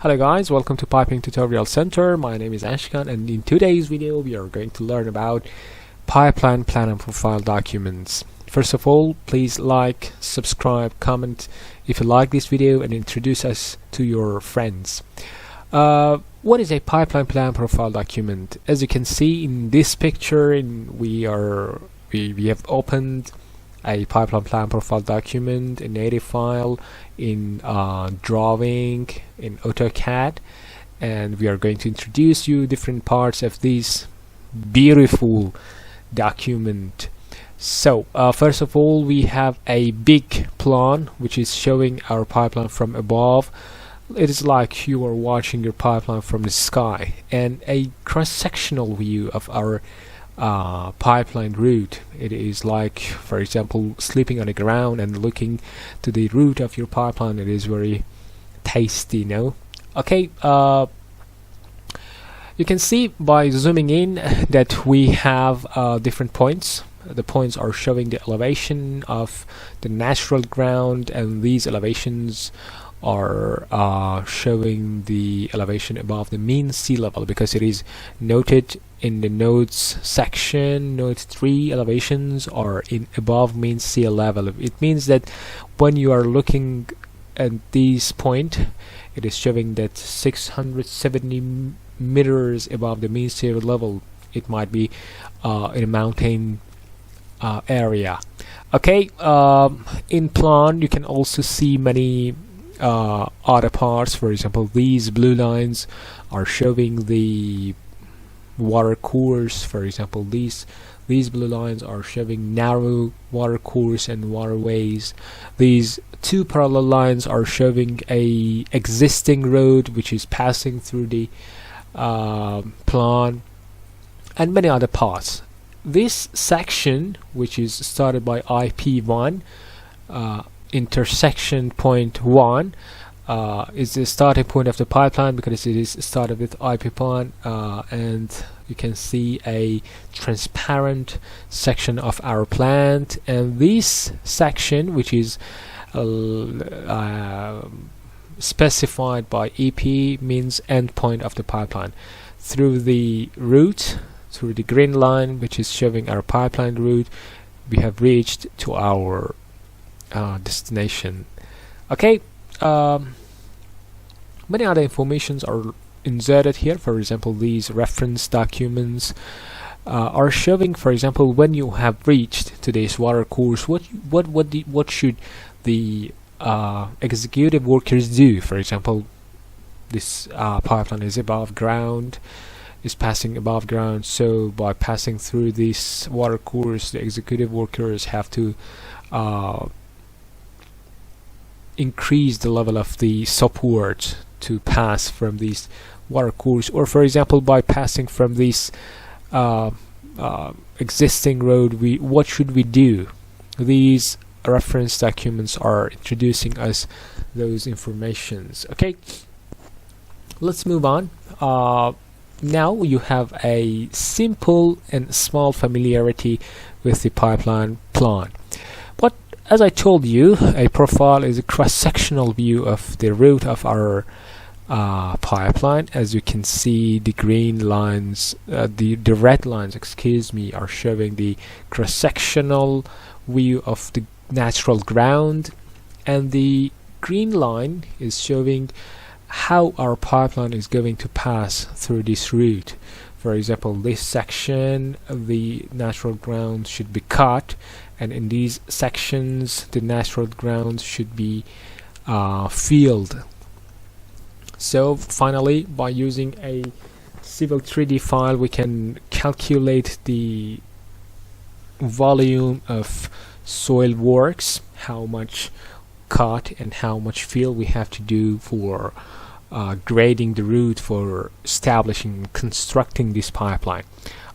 Hello guys, welcome to Piping Tutorial Center. My name is Ashkan, and in today's video we are going to learn about pipeline plan and profile documents. First of all, please like, subscribe, comment if you like this video, and introduce us to your friends. What is a pipeline plan profile document? As you can see in this picture, we have opened a pipeline plan profile document, a native file in drawing in AutoCAD, and we are going to introduce you different parts of this beautiful document. So first of all, we have a big plan which is showing our pipeline from above. It is like you are watching your pipeline from the sky, and a cross-sectional view of our pipeline route. It is like, for example, sleeping on the ground and looking to the route of your pipeline. It is very tasty, no? Okay, you can see by zooming in that we have different points. The points are showing the elevation of the natural ground, and these elevations are showing the elevation above the mean sea level, because it is noted in the nodes section. Node 3 elevations are in above mean sea level. It means that when you are looking at this point, it is showing that 670 meters above the mean sea level. It might be in a mountain area. Okay, in plan you can also see many other parts. For example, these blue lines are showing the water course. For example, these blue lines are showing narrow water course and waterways. These two parallel lines are showing a existing road which is passing through the plan, and many other parts. This section, which is started by IP1, intersection point 1, is the starting point of the pipeline, because it is started with IP1, and you can see a transparent section of our plant. And this section, which is specified by EP, means endpoint of the pipeline. Through the route, through the green line, which is showing our pipeline route, we have reached to our destination. Okay, many other informations are inserted here. For example, these reference documents are showing, for example, when you have reached today's water course, what should the executive workers do. For example, this pipeline is above ground, is passing above ground, so by passing through this water course, the executive workers have to increase the level of the support to pass from this water course. Or for example, by passing from this existing road, what should we do? These reference documents are introducing us those informations. Okay, let's move on. Now you have a simple and small familiarity with the pipeline plan. But as I told you, a profile is a cross-sectional view of the route of our pipeline. As you can see, the green lines, the red lines, excuse me, are showing the cross-sectional view of the natural ground, and the green line is showing how our pipeline is going to pass through this route. For example, this section, the natural ground should be cut, and in these sections the natural ground should be filled. So finally, by using a Civil 3D file, we can calculate the volume of soil works, how much cut and how much fill we have to do for grading the route, for establishing, constructing this pipeline.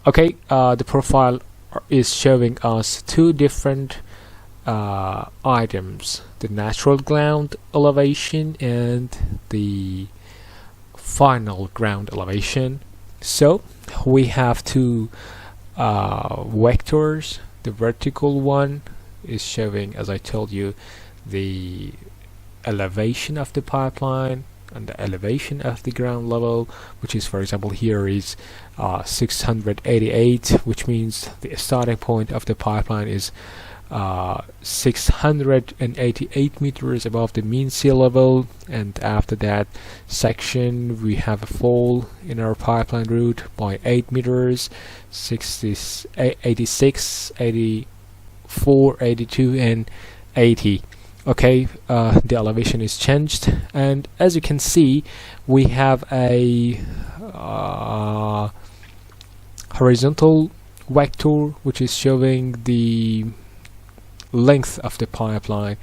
Okay, the profile is showing us two different items: the natural ground elevation and the final ground elevation. So we have two vectors. The vertical one is showing, as I told you, the elevation of the pipeline, and the elevation of the ground level, which is, for example, here is 688, which means the starting point of the pipeline is 688 meters above the mean sea level, and after that section we have a fall in our pipeline route by 8 meters, 86, 84, 82 and 80. Okay, the elevation is changed, and as you can see we have a horizontal vector which is showing the length of the pipeline: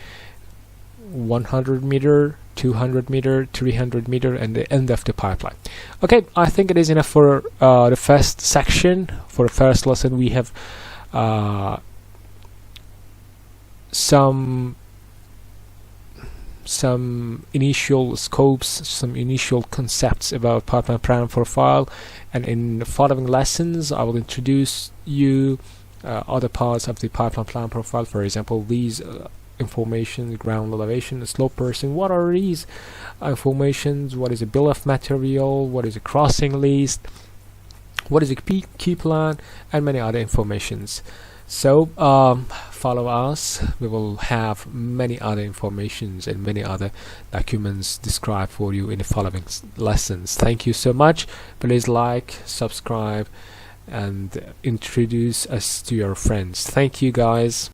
100 meter, 200 meter, 300 meter, and the end of the pipeline. Okay, I think it is enough for the first section. For the first lesson we have some initial scopes, some initial concepts about pipeline plan profile, and in the following lessons I will introduce you other parts of the pipeline plan profile. For example, these information: ground elevation, slope person. What are these informations? What is a bill of material? What is a crossing list? What is a key plan? And many other informations. So follow us. We will have many other informations and many other documents described for you in the following lessons. Thank you so much. Please like, subscribe, and introduce us to your friends. Thank you, guys.